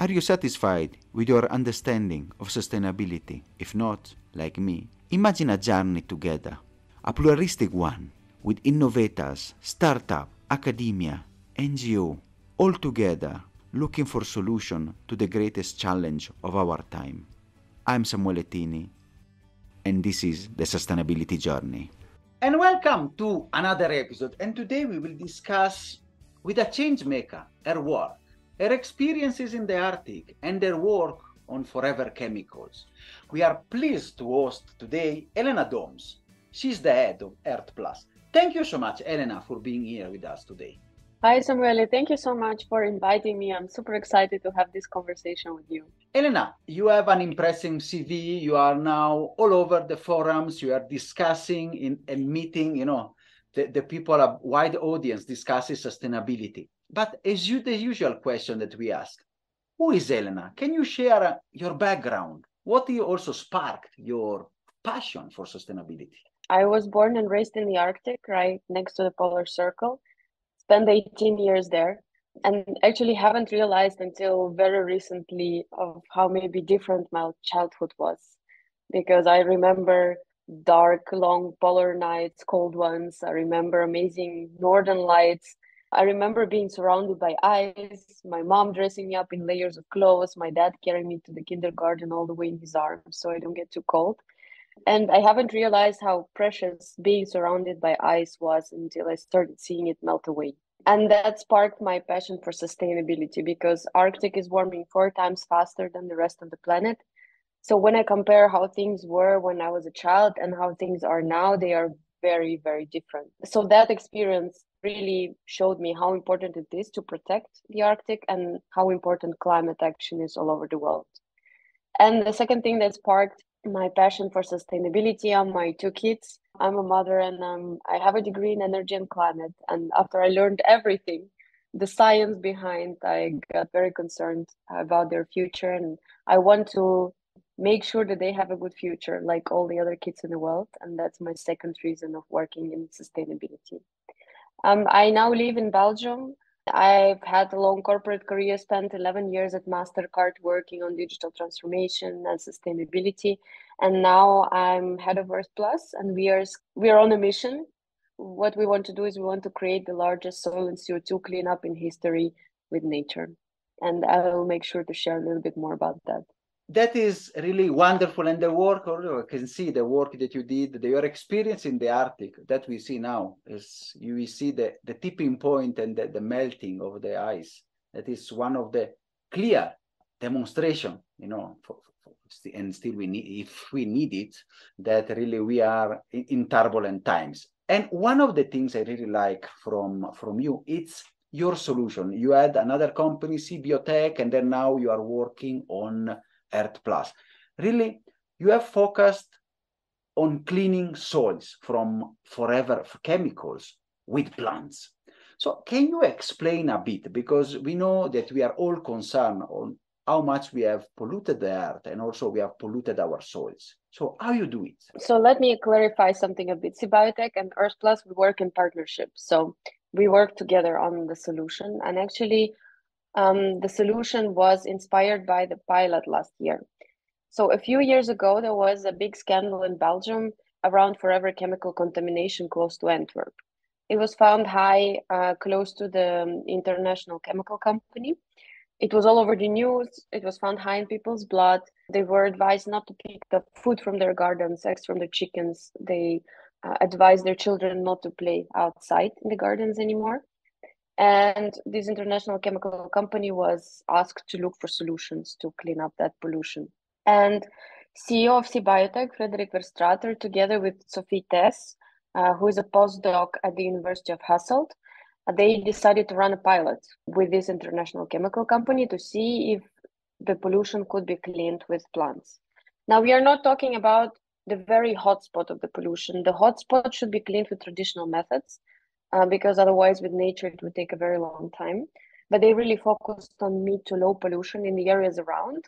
Are you satisfied with your understanding of sustainability? If not, like me, imagine a journey together, a pluralistic one, with innovators, startup, academia, NGO, all together looking for solution to the greatest challenge of our time. I'm Samuele Tini, and this is the Sustainability Journey. And welcome to another episode. And today we will discuss with a change maker her work, her experiences in the Arctic, and her work on forever chemicals. We are pleased to host today Elena Doms. She's the head of Earth Plus. Thank you so much, Elena, for being here with us today. Hi, Samuele. Thank you so much for inviting me. I'm super excited to have this conversation with you. Elena, you have an impressive CV. You are now all over the forums. You are discussing and meeting, the people, a wide audience discusses sustainability. But as the usual question that we ask, who is Elena? Can you share your background? What also sparked your passion for sustainability? I was born and raised in the Arctic, right next to the polar circle. Spent 18 years there, and actually haven't realized until very recently of how maybe different my childhood was, because I remember dark, long polar nights, cold ones. I remember amazing northern lights. I remember being surrounded by ice, my mom dressing me up in layers of clothes, my dad carrying me to the kindergarten all the way in his arms so I don't get too cold. And I haven't realized how precious being surrounded by ice was until I started seeing it melt away. And that sparked my passion for sustainability because Arctic is warming 4 times faster than the rest of the planet. So when I compare how things were when I was a child and how things are now, they are very, very different. So that experience really showed me how important it is to protect the Arctic and how important climate action is all over the world. And the second thing that sparked my passion for sustainability are my 2 kids. I'm a mother and I have a degree in energy and climate. And after I learned everything, the science behind, I got very concerned about their future. And I want to make sure that they have a good future like all the other kids in the world. And that's my second reason of working in sustainability. I now live in Belgium. I've had a long corporate career, spent 11 years at MasterCard working on digital transformation and sustainability. And now I'm head of Earth Plus, and we are on a mission. What we want to do is we want to create the largest soil and CO2 cleanup in history with nature. And I will make sure to share a little bit more about that. That is really wonderful. And the work, I can see the work that you did, your experience in the Arctic that we see now is you see the tipping point and the melting of the ice. That is one of the clear demonstration, and still we need, if we need it, that really we are in turbulent times. And one of the things I really like from you, it's your solution. You had another company, Biotech, and then now you are working on Earth Plus. Really, you have focused on cleaning soils from forever chemicals with plants. So can you explain a bit? Because we know that we are all concerned on how much we have polluted the earth and also we have polluted our soils. So how you do it? So let me clarify something a bit. Biotech and Earth Plus, we work in partnership. So we work together on the solution. And actually, the solution was inspired by the pilot last year. So a few years ago, there was a big scandal in Belgium around forever chemical contamination close to Antwerp. It was found high, close to the international chemical company. It was all over the news. It was found high in people's blood. They were advised not to pick the food from their gardens, eggs from their chickens. They advised their children not to play outside in the gardens anymore. And this international chemical company was asked to look for solutions to clean up that pollution. And CEO of Biotech, Frederik Verstrater, together with Sophie Tess, who is a postdoc at the University of Hasselt, they decided to run a pilot with this international chemical company to see if the pollution could be cleaned with plants. Now, we are not talking about the very hot spot of the pollution. The hot spot should be cleaned with traditional methods, because otherwise with nature it would take a very long time. But they really focused on mid to low pollution in the areas around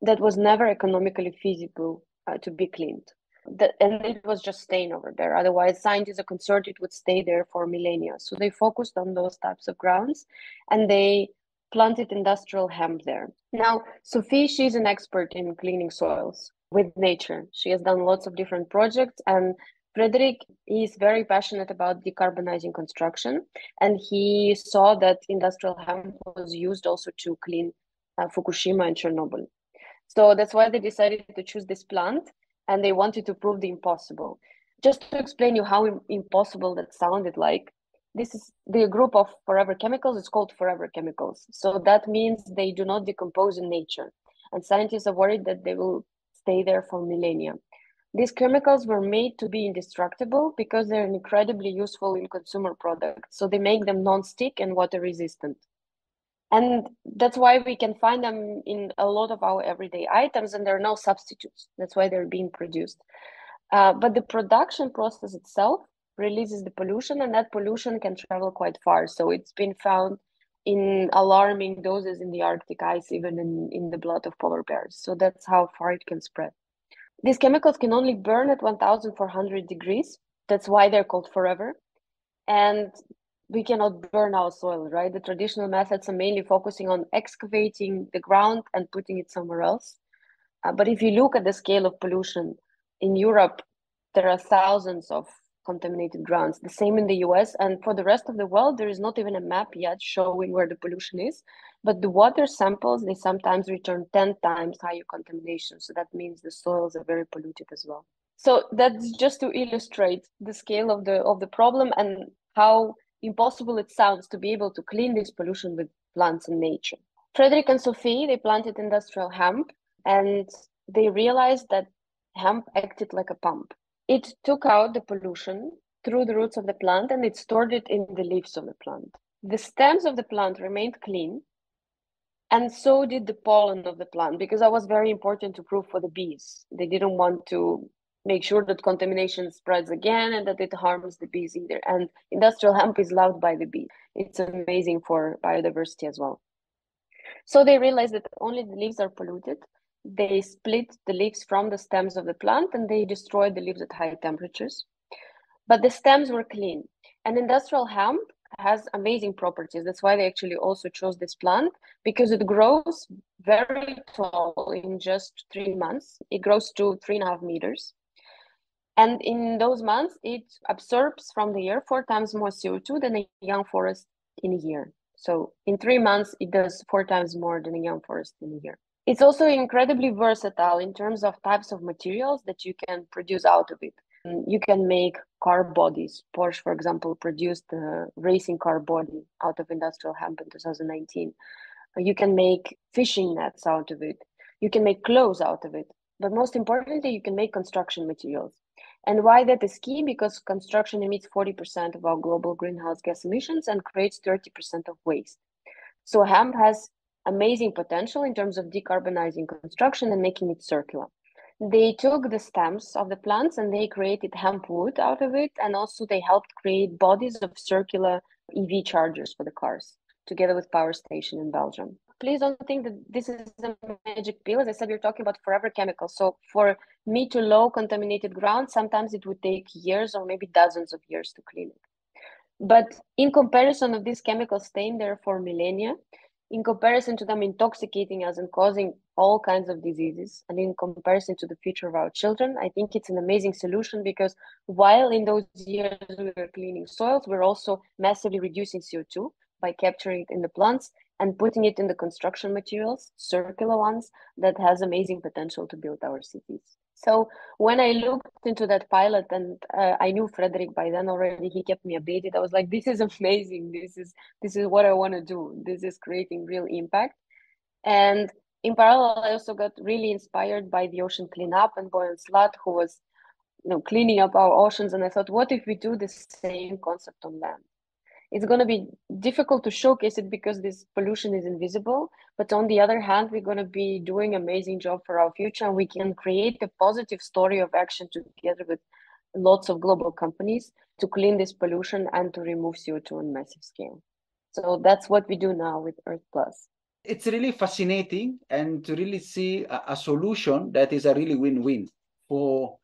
that was never economically feasible to be cleaned. And it was just staying over there. Otherwise, scientists are concerned it would stay there for millennia. So they focused on those types of grounds and they planted industrial hemp there. Now, Sophie, she's an expert in cleaning soils with nature. She has done lots of different projects, and Frederick is very passionate about decarbonizing construction, and he saw that industrial hemp was used also to clean Fukushima and Chernobyl. So that's why they decided to choose this plant, and they wanted to prove the impossible. Just to explain you how impossible that sounded like, this is the group of forever chemicals. It's called forever chemicals. So that means they do not decompose in nature. And scientists are worried that they will stay there for millennia. These chemicals were made to be indestructible because they're incredibly useful in consumer products. So they make them non-stick and water resistant. And that's why we can find them in a lot of our everyday items, and there are no substitutes. That's why they're being produced. But the production process itself releases the pollution, and that pollution can travel quite far. So it's been found in alarming doses in the Arctic ice, even in the blood of polar bears. So that's how far it can spread. These chemicals can only burn at 1,400 degrees. That's why they're called forever. And we cannot burn our soil, right? The traditional methods are mainly focusing on excavating the ground and putting it somewhere else. But if you look at the scale of pollution in Europe, there are thousands of contaminated grounds, the same in the US. And for the rest of the world, there is not even a map yet showing where the pollution is. But the water samples, they sometimes return 10 times higher contamination. So that means the soils are very polluted as well. So that's just to illustrate the scale of the problem and how impossible it sounds to be able to clean this pollution with plants and nature. Frederick and Sophie, they planted industrial hemp, and they realized that hemp acted like a pump. It took out the pollution through the roots of the plant, and it stored it in the leaves of the plant. The stems of the plant remained clean, and so did the pollen of the plant, because that was very important to prove for the bees. They didn't want to make sure that contamination spreads again and that it harms the bees either. And industrial hemp is loved by the bees. It's amazing for biodiversity as well. So they realized that only the leaves are polluted. They split the leaves from the stems of the plant, and they destroyed the leaves at high temperatures. But the stems were clean. And industrial hemp has amazing properties. That's why they actually also chose this plant, because it grows very tall in just 3 months. It grows to 3.5 meters. And in those months, it absorbs from the air 4 times more CO2 than a young forest in a year. So in 3 months, it does 4 times more than a young forest in a year. It's also incredibly versatile in terms of types of materials that you can produce out of it. You can make car bodies. Porsche, for example, produced a racing car body out of industrial hemp in 2019. You can make fishing nets out of it. You can make clothes out of it. But most importantly, you can make construction materials. And why that is key? Because construction emits 40% of our global greenhouse gas emissions and creates 30% of waste. So hemp has amazing potential in terms of decarbonizing construction and making it circular. They took the stems of the plants and they created hemp wood out of it. And also they helped create bodies of circular EV chargers for the cars, together with Power Station in Belgium. Please don't think that this is a magic pill. As I said, we're talking about forever chemicals. So for mid to low contaminated ground, sometimes it would take years or maybe dozens of years to clean it. But in comparison of these chemicals staying there for millennia, in comparison to them intoxicating us and causing all kinds of diseases, and in comparison to the future of our children, I think it's an amazing solution, because while in those years we were cleaning soils, we're also massively reducing CO2 by capturing it in the plants and putting it in the construction materials, circular ones, that has amazing potential to build our cities. So when I looked into that pilot, and I knew Frederick by then already, he kept me updated. I was like, this is amazing. This is what I want to do. This is creating real impact. And in parallel, I also got really inspired by the ocean cleanup and Boyan Slat, who was cleaning up our oceans. And I thought, what if we do the same concept on land? It's going to be difficult to showcase it because this pollution is invisible. But on the other hand, we're going to be doing an amazing job for our future, and we can create a positive story of action together with lots of global companies to clean this pollution and to remove CO2 on massive scale. So that's what we do now with Earth Plus. It's really fascinating, and to really see a solution that is a really win-win for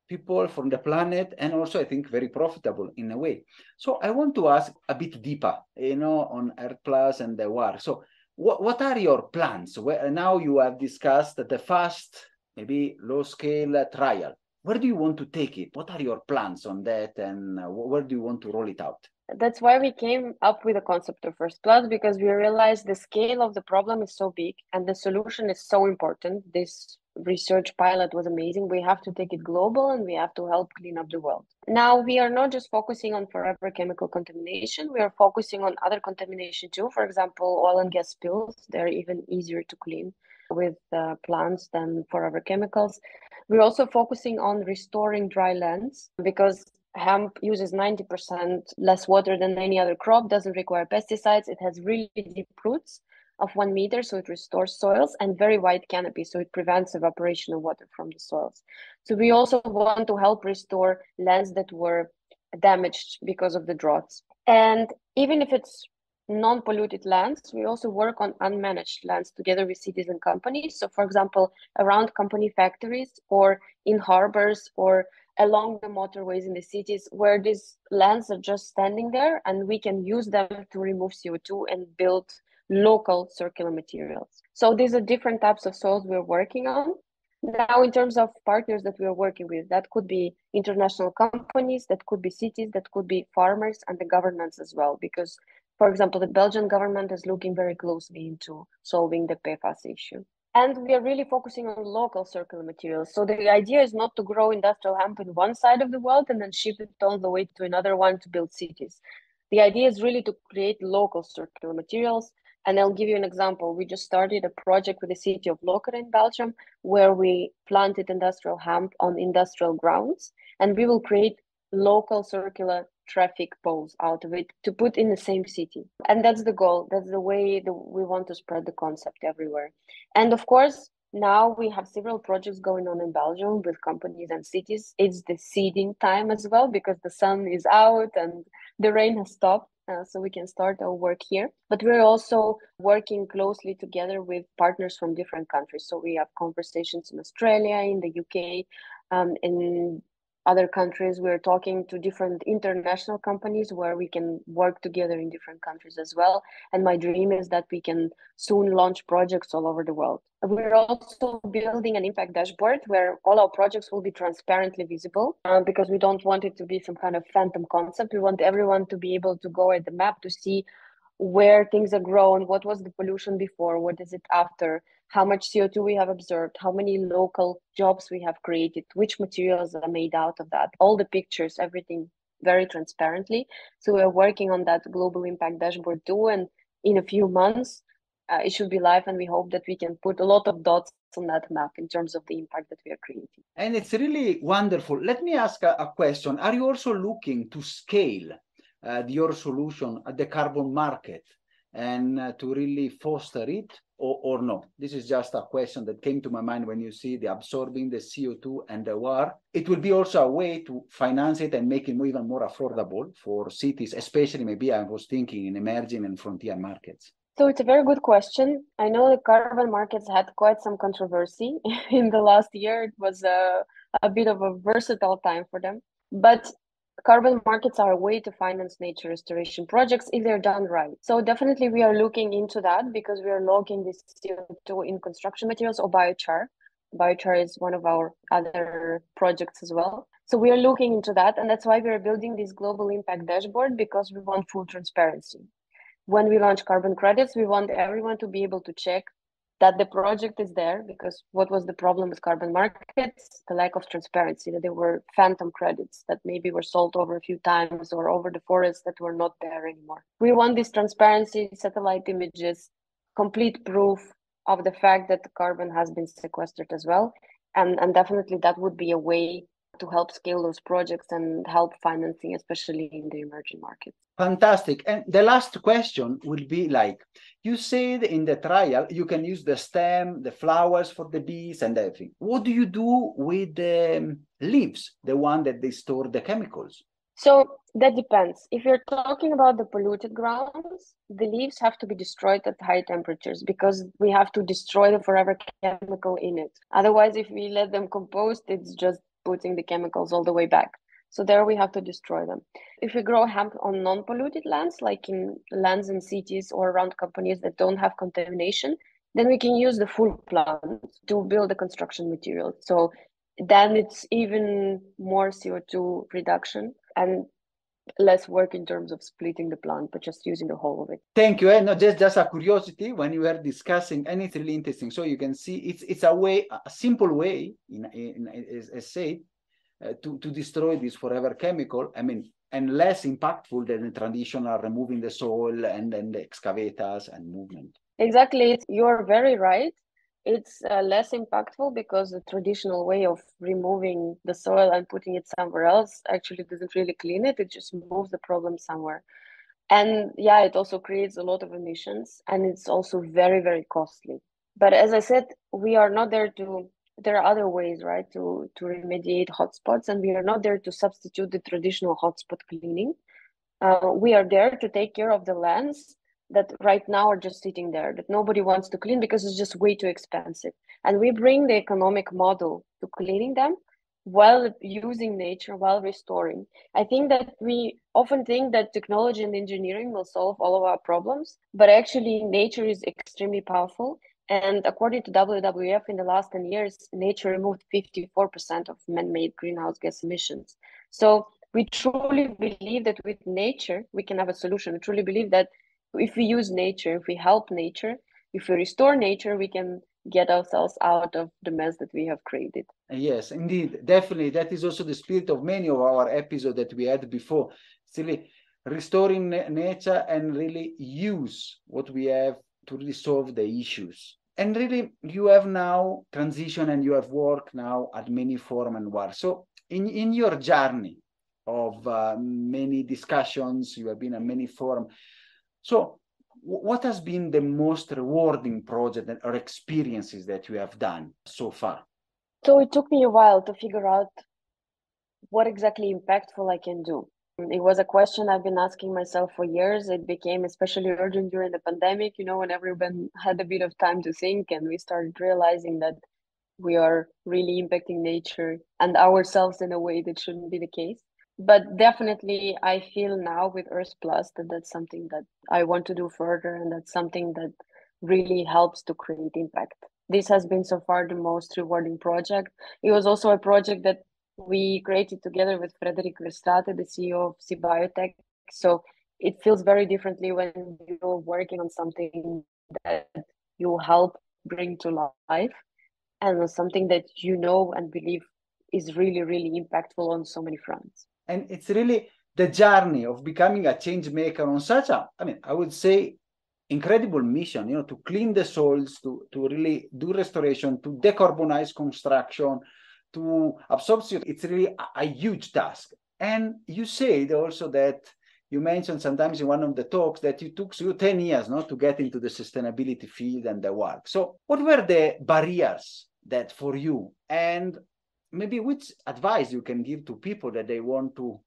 people, from the planet, and also I think very profitable in a way. So I want to ask a bit deeper, on Earth Plus and the war. So What are your plans? Now you have discussed the fast, maybe low scale trial. Where do you want to take it? What are your plans on that, and where do you want to roll it out? That's why we came up with the concept of First Plus, because we realized the scale of the problem is so big and the solution is so important. This research pilot was amazing. We have to take it global and we have to help clean up the world. Now, we are not just focusing on forever chemical contamination, we are focusing on other contamination too. For example, oil and gas spills, they're even easier to clean with plants than forever chemicals. We're also focusing on restoring dry lands because hemp uses 90% less water than any other crop, doesn't require pesticides. It has really deep roots of 1 meter, so it restores soils, and very wide canopy, so it prevents evaporation of water from the soils. So we also want to help restore lands that were damaged because of the droughts. And even if it's non-polluted lands, we also work on unmanaged lands together with cities and companies. So for example, around company factories or in harbors or along the motorways in the cities where these lands are just standing there, and we can use them to remove CO2 and build local circular materials. So these are different types of soils we're working on. Now, in terms of partners that we are working with, that could be international companies, that could be cities, that could be farmers and the governments as well. Because, for example, the Belgian government is looking very closely into solving the PFAS issue. And we are really focusing on local circular materials. So the idea is not to grow industrial hemp in one side of the world and then ship it all the way to another one to build cities. The idea is really to create local circular materials. And I'll give you an example. We just started a project with the city of Lokeren in Belgium, where we planted industrial hemp on industrial grounds, and we will create local circular traffic poles out of it to put in the same city. And that's the goal. That's the way that we want to spread the concept everywhere. And of course, now we have several projects going on in Belgium with companies and cities. It's the seeding time as well, because the sun is out and the rain has stopped. So we can start our work here. But we're also working closely together with partners from different countries. So we have conversations in Australia, in the UK, in other countries. We're talking to different international companies where we can work together in different countries as well. And my dream is that we can soon launch projects all over the world. We're also building an impact dashboard where all our projects will be transparently visible because we don't want it to be some kind of phantom concept. We want everyone to be able to go at the map to see where things are grown, what was the pollution before, what is it after, how much CO2 we have observed, how many local jobs we have created, which materials are made out of that, all the pictures, everything very transparently. So we're working on that global impact dashboard too. And in a few months, it should be live, and we hope that we can put a lot of dots on that map in terms of the impact that we are creating. And it's really wonderful. Let me ask a question. Are you also looking to scale your solution at the carbon market and to really foster it, or no? This is just a question that came to my mind when you see the absorbing the CO2 and the war. It will be also a way to finance it and make it even more affordable for cities, especially maybe I was thinking in emerging and frontier markets. So it's a very good question. I know the carbon markets had quite some controversy in the last year. It was a bit of a versatile time for them. But carbon markets are a way to finance nature restoration projects if they're done right. So definitely we are looking into that because we are logging this CO2 in construction materials or biochar. Biochar is one of our other projects as well. So we are looking into that, and that's why we are building this global impact dashboard, because we want full transparency. When we launch carbon credits, we want everyone to be able to check that the project is there, because what was the problem with carbon markets? The lack of transparency, that there were phantom credits that maybe were sold over a few times or over the forests that were not there anymore. We want this transparency, satellite images, complete proof of the fact that the carbon has been sequestered as well. And definitely that would be a way to help scale those projects and help financing, especially in the emerging markets. Fantastic. And the last question will be like, you said in the trial, you can use the stem, the flowers for the bees and everything. What do you do with the leaves, the one that they store the chemicals? So that depends. If you're talking about the polluted grounds, the leaves have to be destroyed at high temperatures because we have to destroy the forever chemical in it. Otherwise, if we let them compost, it's just putting the chemicals all the way back. So there we have to destroy them. If we grow hemp on non-polluted lands, like in lands in cities or around companies that don't have contamination, then we can use the full plant to build the construction material. So then it's even more CO2 reduction and less work in terms of splitting the plant, but just using the whole of it. Thank you. And no, just a curiosity when you were discussing, and it's really interesting. So you can see it's a way, a simple way, as said, to destroy this forever chemical. I mean, and less impactful than the traditional removing the soil and then the excavators and movement. Exactly. You're very right. It's less impactful because the traditional way of removing the soil and putting it somewhere else actually doesn't really clean it. It just moves the problem somewhere. And yeah, it also creates a lot of emissions and it's also very, very costly. But as I said, we are not there to, there are other ways, right, to remediate hotspots, and we are not there to substitute the traditional hotspot cleaning. We are there to take care of the lands that right now are just sitting there, that nobody wants to clean because it's just way too expensive. And we bring the economic model to cleaning them while using nature, while restoring. I think that we often think that technology and engineering will solve all of our problems, but actually nature is extremely powerful. And according to WWF, in the last 10 years, nature removed 54% of man-made greenhouse gas emissions. So we truly believe that with nature, we can have a solution. We truly believe that if we use nature, if we help nature, if we restore nature, we can get ourselves out of the mess that we have created. Yes, indeed, definitely. That is also the spirit of many of our episodes that we had before. It's really restoring nature and really use what we have to really solve the issues. And really, you have now transition and you have worked now at many forums and work. So in your journey of many discussions, you have been at many forums. So what has been the most rewarding project or experiences that you have done so far? So it took me a while to figure out what exactly impactful I can do. It was a question I've been asking myself for years. It became especially urgent during the pandemic, you know, when everyone had a bit of time to think and we started realizing that we are really impacting nature and ourselves in a way that shouldn't be the case. But definitely, I feel now with Earth Plus that that's something that I want to do further, and that's something that really helps to create impact. This has been so far the most rewarding project. It was also a project that we created together with Frederick Verstraete, the CEO of C Biotech. So it feels very differently when you're working on something that you help bring to life and something that you know and believe is really, really impactful on so many fronts. And it's really the journey of becoming a change maker on such a, I mean, I would say, incredible mission, you know, to clean the soils, to really do restoration, to decarbonize construction, to absorb CO2. It's really a huge task. And you said also that you mentioned sometimes in one of the talks that it took you 10 years to get into the sustainability field and the work. So what were the barriers that for you, and maybe which advice you can give to people that they want to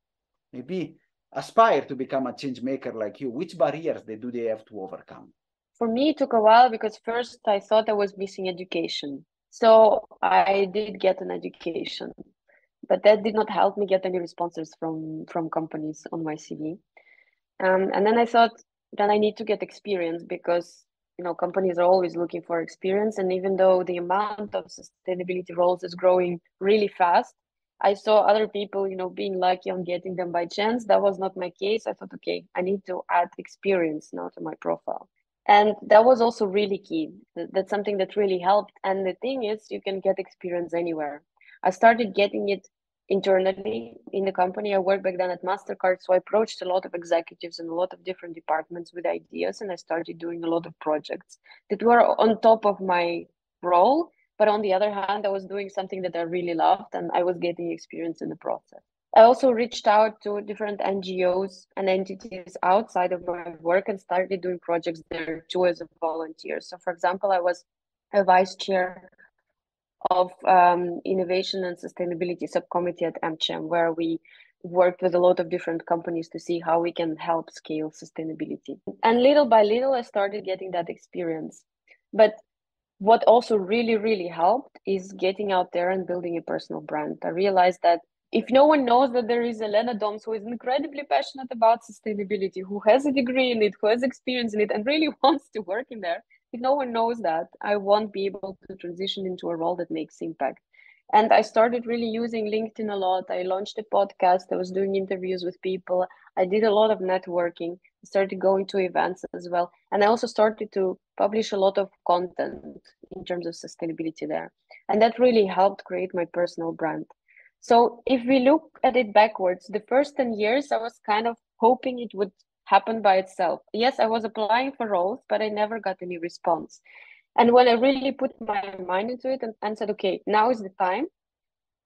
maybe aspire to become a change maker like you? Which barriers do they have to overcome? For me, it took a while because first I thought I was missing education. So I did get an education, but that did not help me get any responses from companies on my CV. And then I thought, then I need to get experience because you know companies are always looking for experience. And even though the amount of sustainability roles is growing really fast, I saw other people, you know, being lucky on getting them by chance. That was not my case. I thought, okay, I need to add experience now to my profile. And that was also really key. That's something that really helped. And the thing is, you can get experience anywhere. I started getting it internally in the company. I worked back then at MasterCard, so I approached a lot of executives in a lot of different departments with ideas, and I started doing a lot of projects that were on top of my role. But on the other hand, I was doing something that I really loved, and I was getting experience in the process. I also reached out to different NGOs and entities outside of my work and started doing projects there too as a volunteer. So, for example, I was a vice chair of innovation and sustainability subcommittee at AmCham, where we worked with a lot of different companies to see how we can help scale sustainability. And little by little, I started getting that experience. But what also really, really helped is getting out there and building a personal brand. I realized that if no one knows that there is Elena Doms, who is incredibly passionate about sustainability, who has a degree in it, who has experience in it, and really wants to work in there, if no one knows that, I won't be able to transition into a role that makes impact. And I started really using LinkedIn a lot. I launched a podcast. I was doing interviews with people. I did a lot of networking. I started going to events as well. And I also started to publish a lot of content in terms of sustainability there. And that really helped create my personal brand. So if we look at it backwards, the first 10 years, I was kind of hoping it would happen by itself. Yes, I was applying for roles, but I never got any response. And when I really put my mind into it and said, okay, now is the time.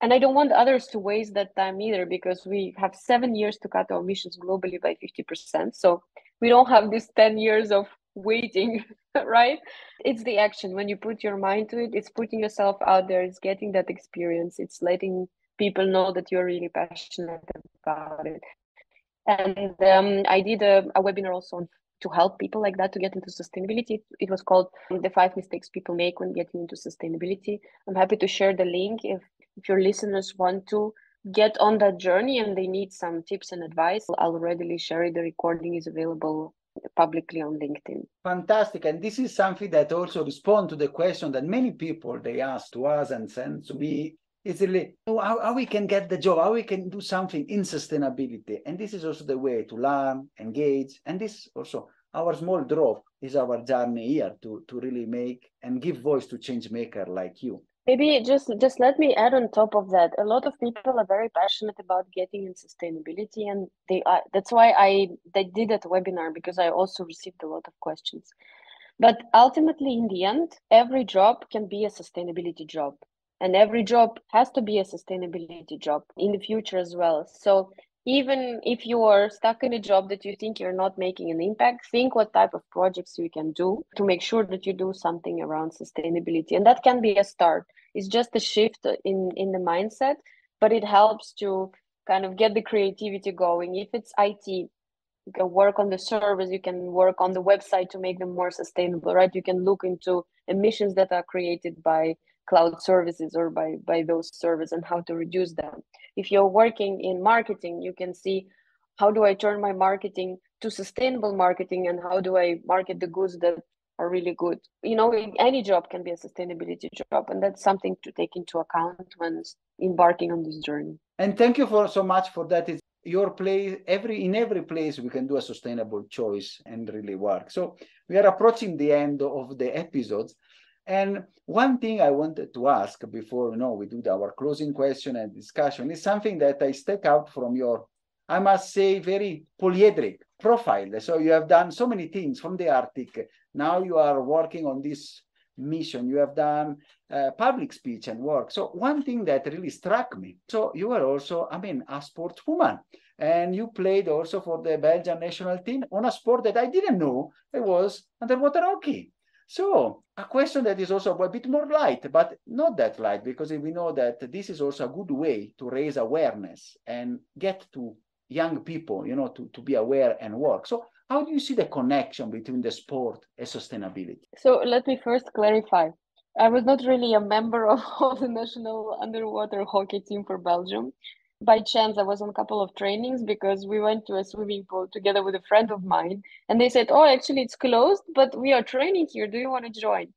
And I don't want others to waste that time either, because we have 7 years to cut our emissions globally by 50%. So we don't have this 10 years of waiting, right? It's the action. When you put your mind to it, it's putting yourself out there, it's getting that experience, it's letting people know that you're really passionate about it. And I did a webinar also to help people like that to get into sustainability. It was called The 5 Mistakes People Make When Getting into Sustainability. I'm happy to share the link if your listeners want to get on that journey and they need some tips and advice. I'll readily share it. The recording is available publicly on LinkedIn. Fantastic. And this is something that also responds to the question that many people, they ask to us and send to me. It's really how we can get the job, how we can do something in sustainability. And this is also the way to learn, engage. And this also, our small drop is our journey here to really make and give voice to change maker like you. Maybe just let me add on top of that. A lot of people are very passionate about getting in sustainability, and that's why they did that webinar, because I also received a lot of questions. But ultimately, in the end, every job can be a sustainability job, and every job has to be a sustainability job in the future as well. So even if you are stuck in a job that you think you're not making an impact, think what type of projects you can do to make sure that you do something around sustainability. And that can be a start. It's just a shift in the mindset, but it helps to kind of get the creativity going. If it's IT, you can work on the servers, you can work on the website to make them more sustainable, right? You can look into emissions that are created by cloud services or by those servers and how to reduce them. If you're working in marketing, you can see, how do I turn my marketing to sustainable marketing, and how do I market the goods that are really good? You know, any job can be a sustainability job, and that's something to take into account when embarking on this journey. And thank you for so much for that. It's your place, in every place we can do a sustainable choice and really work. So we are approaching the end of the episodes. And one thing I wanted to ask before we do our closing question and discussion is something that I stake out from your, I must say, very polyhedric profile. So you have done so many things from the Arctic. Now you are working on this mission. You have done public speech and work. So one thing that really struck me, so you were also, a sportswoman. And you played also for the Belgian national team on a sport that I didn't know. It was underwater hockey. So a question that is also a bit more light, but not that light, because we know that this is also a good way to raise awareness and get to young people, to be aware and work. So how do you see the connection between the sport and sustainability? So let me first clarify. I was not really a member of the national underwater hockey team for Belgium. By chance, I was on a couple of trainings because we went to a swimming pool together with a friend of mine, and they said, "Oh, actually, it's closed, but we are training here. Do you want to join?"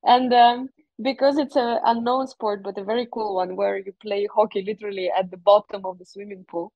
And because it's an unknown sport, but a very cool one, where you play hockey literally at the bottom of the swimming pool,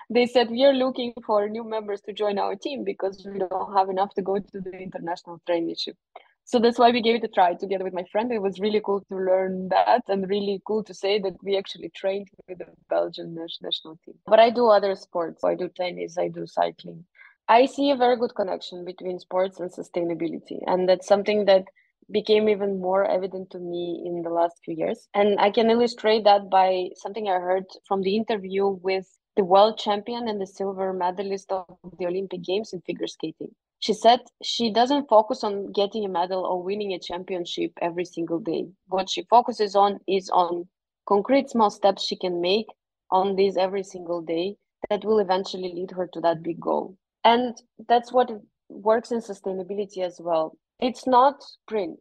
they said, "We are looking for new members to join our team because we don't have enough to go to the international traineeship." So that's why we gave it a try together with my friend. It was really cool to learn that, and really cool to say that we actually trained with the Belgian national team. But I do other sports. I do tennis, I do cycling. I see a very good connection between sports and sustainability. And that's something that became even more evident to me in the last few years. And I can illustrate that by something I heard from the interview with the world champion and the silver medalist of the Olympic Games in figure skating. She said she doesn't focus on getting a medal or winning a championship every single day. What she focuses on is on concrete small steps she can make on this every single day that will eventually lead her to that big goal. And that's what works in sustainability as well. It's not sprint.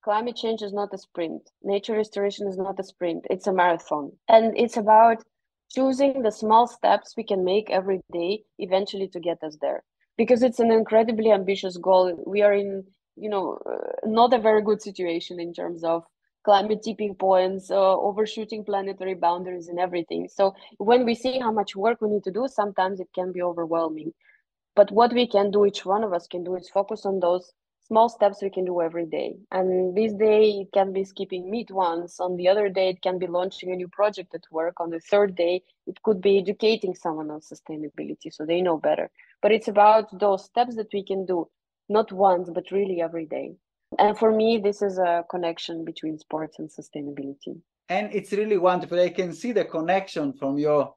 Climate change is not a sprint. Nature restoration is not a sprint. It's a marathon. And it's about choosing the small steps we can make every day eventually to get us there. Because it's an incredibly ambitious goal. We are in, not a very good situation in terms of climate tipping points, overshooting planetary boundaries and everything. So when we see how much work we need to do, sometimes it can be overwhelming. But what we can do, each one of us can do, is focus on those small steps we can do every day. And this day it can be skipping meat once. On the other day, it can be launching a new project at work. On the third day, it could be educating someone on sustainability so they know better. But it's about those steps that we can do, not once, but really every day. And for me, this is a connection between sports and sustainability. And it's really wonderful. I can see the connection from your,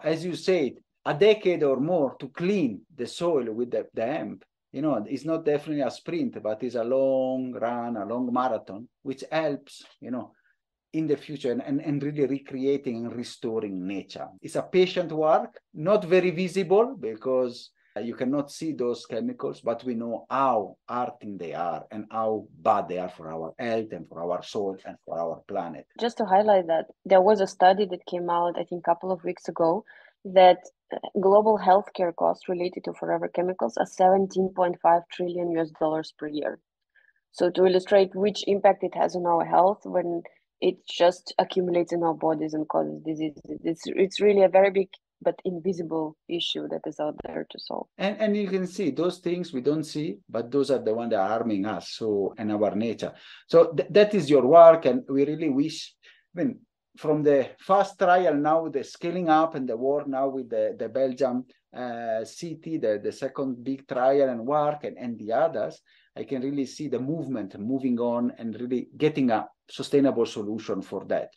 as you said, a decade or more to clean the soil with the hemp. It's not definitely a sprint, but it's a long run, a long marathon, which helps, in the future and really recreating and restoring nature. It's a patient work, not very visible because you cannot see those chemicals, but we know how hurting they are and how bad they are for our health and for our soil and for our planet. Just to highlight that, there was a study that came out, I think, a couple of weeks ago, that global healthcare costs related to forever chemicals are $17.5 trillion per year. So to illustrate which impact it has on our health when it just accumulates in our bodies and causes diseases, it's really a very big but invisible issue that is out there to solve. And you can see those things we don't see, but those are the ones that are harming us and our nature. So that is your work, and we really wish, from the first trial now, the scaling up and the work now with the Belgium city, the second big trial and work and the others, I can really see the movement moving on and really getting a sustainable solution for that.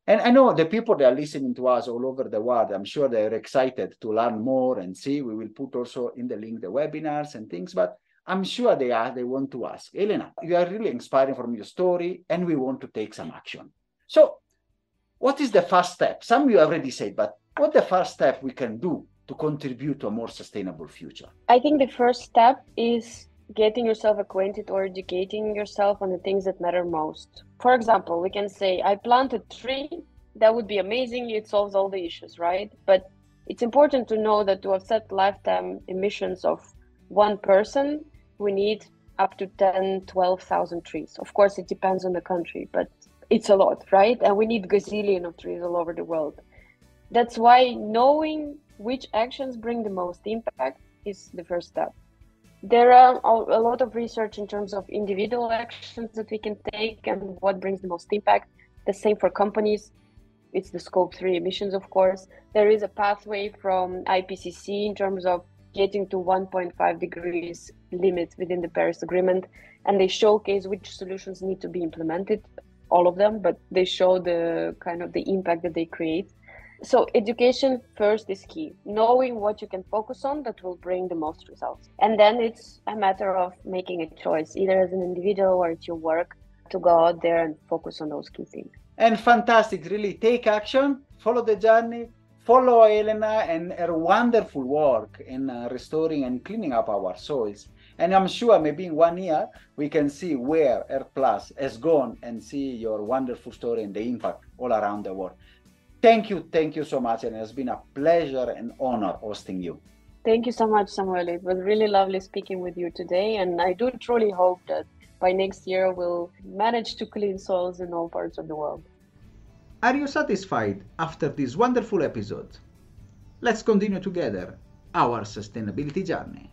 And I know the people that are listening to us all over the world, I'm sure they're excited to learn more and see. We will put also in the link the webinars and things, but I'm sure they want to ask, Elena, you are really inspiring from your story and we want to take some action. So what is the first step? Some you already said, but what the first step we can do to contribute to a more sustainable future? I think the first step is getting yourself acquainted or educating yourself on the things that matter most. For example, we can say, I plant a tree. That would be amazing. It solves all the issues, right? But it's important to know that to offset lifetime emissions of one person, we need up to 10, 12,000 trees. Of course, it depends on the country, but it's a lot, right? And we need gazillion of trees all over the world. That's why knowing which actions bring the most impact is the first step. There are a lot of research in terms of individual actions that we can take and what brings the most impact. The same for companies. It's the scope 3 emissions, of course. There is a pathway from IPCC in terms of getting to 1.5 degrees limit within the Paris Agreement. And they showcase which solutions need to be implemented, all of them, but they show the kind of the impact that they create. So education first is key, knowing what you can focus on that will bring the most results. And then it's a matter of making a choice, either as an individual or at your work, to go out there and focus on those key things. And fantastic, really take action, follow the journey, follow Elena and her wonderful work in restoring and cleaning up our soils. And I'm sure maybe in 1 year, we can see where Earth Plus has gone and see your wonderful story and the impact all around the world. Thank you so much, and it has been a pleasure and honor hosting you. Thank you so much, Samuel. It was really lovely speaking with you today, and I do truly hope that by next year we'll manage to clean soils in all parts of the world. Are you satisfied after this wonderful episode? Let's continue together our sustainability journey.